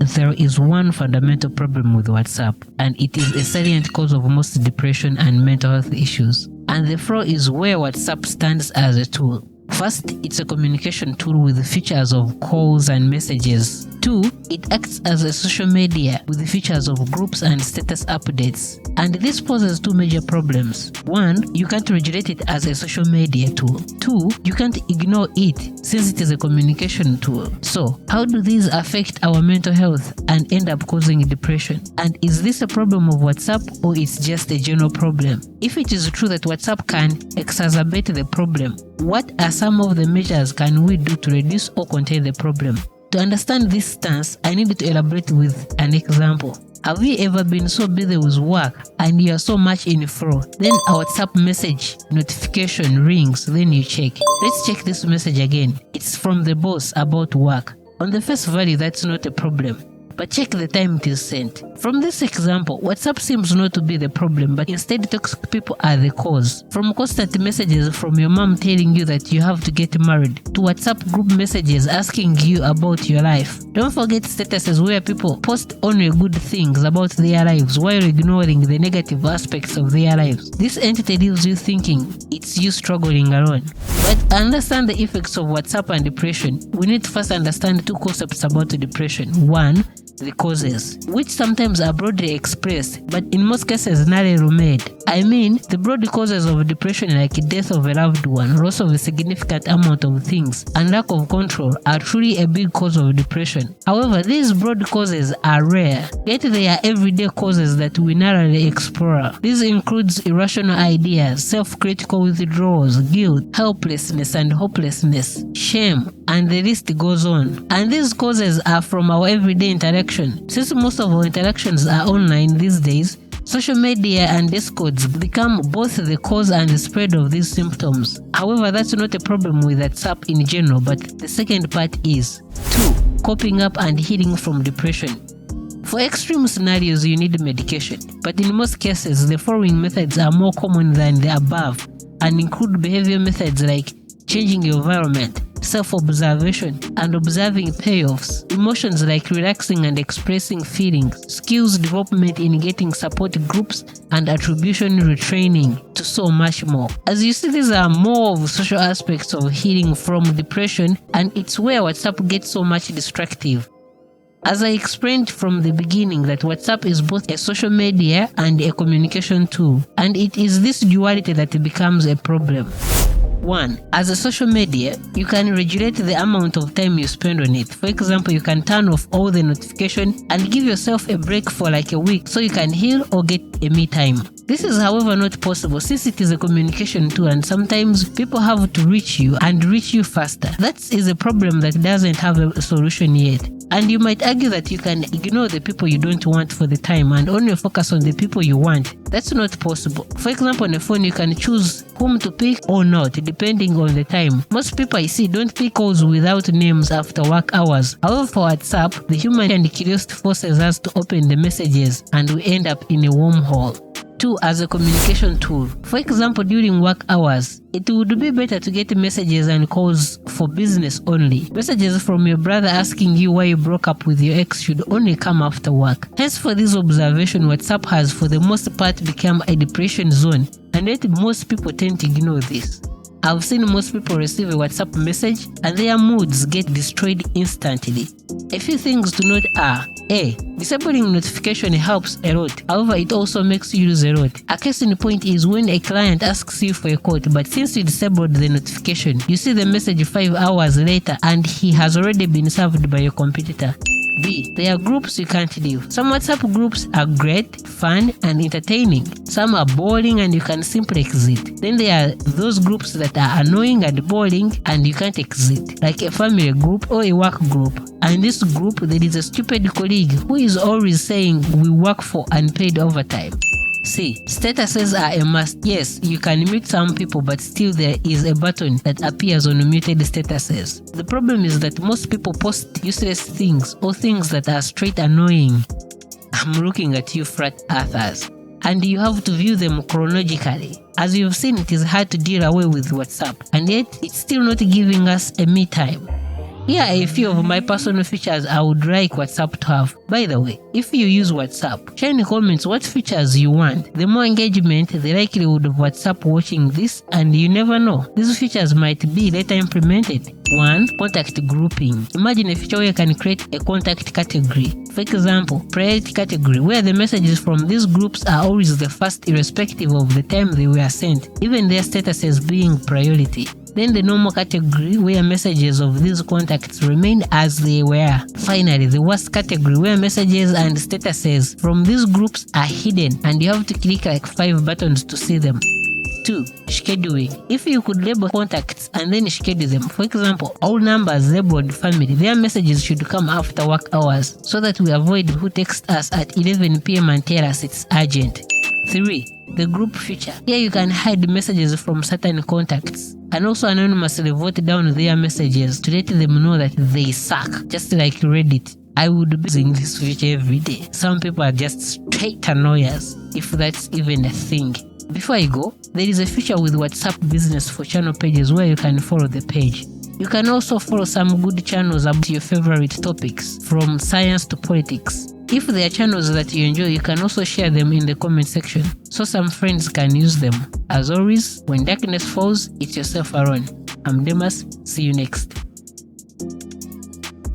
there is one fundamental problem with WhatsApp, and it is a salient cause of most depression and mental health issues. And the flaw is where WhatsApp stands as a tool. First, it's a communication tool with features of calls and messages. 2, it acts as a social media with features of groups and status updates. And this poses 2 major problems. 1, you can't regulate it as a social media tool. 2, you can't ignore it since it is a communication tool. So, how do these affect our mental health and end up causing depression? And is this a problem of WhatsApp or it's just a general problem? If it is true that WhatsApp can exacerbate the problem, what are some of the measures can we do to reduce or contain the problem? To understand this stance, I need to elaborate with an example. Have you ever been so busy with work and you are so much in flow, then a WhatsApp message notification rings, then you check. Let's check this message again. It's from the boss about work. On the face value, that's not a problem. But check the time it is sent. From this example, WhatsApp seems not to be the problem, but instead toxic people are the cause. From constant messages from your mom telling you that you have to get married, to WhatsApp group messages asking you about your life. Don't forget statuses where people post only good things about their lives while ignoring the negative aspects of their lives. This entity leaves you thinking it's you struggling alone. But to understand the effects of WhatsApp and depression, we need to first understand 2 concepts about depression. 1, the causes, which sometimes are broadly expressed, but in most cases narrowly made. I mean, the broad causes of depression like death of a loved one, loss of a significant amount of things, and lack of control are truly a big cause of depression. However, these broad causes are rare, yet they are everyday causes that we narrowly explore. This includes irrational ideas, self-critical withdrawals, guilt, helplessness and hopelessness, shame, and the list goes on. And these causes are from our everyday interaction. Since most of our interactions are online these days, social media and discords become both the cause and the spread of these symptoms. However, that's not a problem with WhatsApp in general, but the second part is 2. Coping up and healing from depression. For extreme scenarios, you need medication, but in most cases, the following methods are more common than the above and include behavior methods like changing your environment, self-observation, and observing payoffs, emotions like relaxing and expressing feelings, skills development in getting support groups, and attribution retraining, to so much more. As you see, these are more of social aspects of healing from depression, and it's where WhatsApp gets so much destructive. As I explained from the beginning that WhatsApp is both a social media and a communication tool, and it is this duality that becomes a problem. 1. As a social media, you can regulate the amount of time you spend on it. For example, you can turn off all the notifications and give yourself a break for like a week so you can heal or get a me time. This is however not possible since it is a communication tool and sometimes people have to reach you and reach you faster. That is a problem that doesn't have a solution yet. And you might argue that you can ignore the people you don't want for the time and only focus on the people you want. That's not possible. For example, on a phone you can choose whom to pick or not depending on the time. Most people I see don't pick calls without names after work hours. However, for WhatsApp, the human and curiosity forces us to open the messages and we end up in a wormhole. 2. As a communication tool. For example, during work hours, it would be better to get messages and calls for business only. Messages from your brother asking you why you broke up with your ex should only come after work. Hence, for this observation, WhatsApp has for the most part become a depression zone, and yet most people tend to ignore this. I've seen most people receive a WhatsApp message and their moods get destroyed instantly. A few things to note are: A. Disabling notification helps a lot, however it also makes you lose a lot. A case in point is when a client asks you for a quote, but since you disabled the notification, you see the message 5 hours later and he has already been served by your competitor. B. There are groups you can't leave. Some WhatsApp groups are great, fun, and entertaining. Some are boring and you can simply exit. Then there are those groups that are annoying and boring and you can't exit, like a family group or a work group. And in this group, there is a stupid colleague who is always saying we work for unpaid overtime. C. Statuses are a must. Yes, you can mute some people, but still there is a button that appears on muted statuses. The problem is that most people post useless things or things that are straight annoying. I'm looking at you, flat earthers. And you have to view them chronologically. As you've seen, it is hard to deal away with WhatsApp, and yet it's still not giving us a me time. Here are a few of my personal features I would like WhatsApp to have. By the way, if you use WhatsApp, share in the comments what features you want. The more engagement, the likelihood of WhatsApp watching this, and you never know, these features might be later implemented. 1. Contact grouping. Imagine a feature where you can create a contact category. For example, priority category, where the messages from these groups are always the first irrespective of the time they were sent, even their statuses being priority. Then the normal category, where messages of these contacts remain as they were. Finally, the worst category, where messages and statuses from these groups are hidden and you have to click like 5 buttons to see them. 2. Scheduling. If you could label contacts and then schedule them, for example, all numbers labeled family, their messages should come after work hours so that we avoid who texts us at 11 p.m. and tell us it's urgent. 3. The group feature. Here you can hide messages from certain contacts and also anonymously vote down their messages to let them know that they suck, just like Reddit. I would be using this feature every day. Some people are just straight annoyers, if that's even a thing. Before I go, there is a feature with WhatsApp Business for channel pages where you can follow the page. You can also follow some good channels about your favorite topics, from science to politics. If there are channels that you enjoy, you can also share them in the comment section so some friends can use them. As always, when darkness falls, it's yourself alone. I'm Demas. See you next.